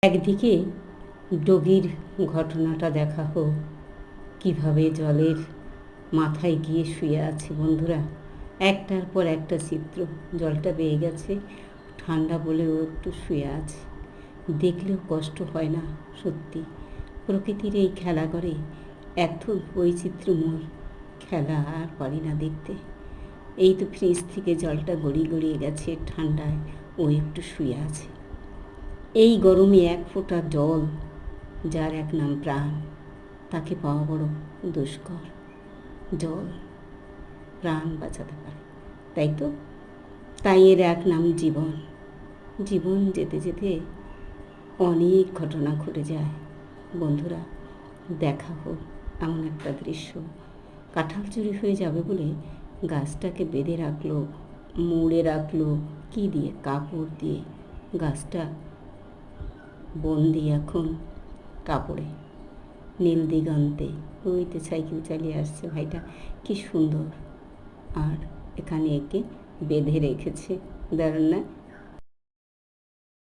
একদিকে ডোগির ঘটনাটা দেখা হোক, কীভাবে জলের মাথায় গিয়ে শুয়ে আছে বন্ধুরা। একটার পর একটা চিত্র। জলটা বেয়ে গেছে, ঠান্ডা বলে ও একটু শুয়ে আছে। দেখলেও কষ্ট হয় না সত্যি। প্রকৃতির এই খেলা করে এত বৈচিত্র্যময় খেলা আর পারি না দেখতে। এই তো ফ্রিজ থেকে জলটা গড়িয়ে গেছে ঠান্ডায়, ও একটু শুয়ে আছে। এই গরমে এক ফোঁটা জল, যার এক নাম প্রাণ, তাকে পাওয়া বড় দুষ্কর। জল প্রাণ বাঁচাতে পারে, তাই তো? তাই এর এক নাম জীবন। জীবন যেতে যেতে অনেক ঘটনা ঘটে যায় বন্ধুরা। দেখা হোক এমন একটা দৃশ্য। কাঁঠাল চুরি হয়ে যাবে বলে গাছটাকে বেঁধে রাখলো, মুড়ে রাখলো কী দিয়ে? কাপড় দিয়ে। গাছটা বন্দি এখন কাপড়ে। নীল দিগন্তে ওইতে সাইকেল চালিয়ে আসছে ভাইটা, কি সুন্দর। আর এখানে একে বেঁধে রেখেছে, দারুণ না?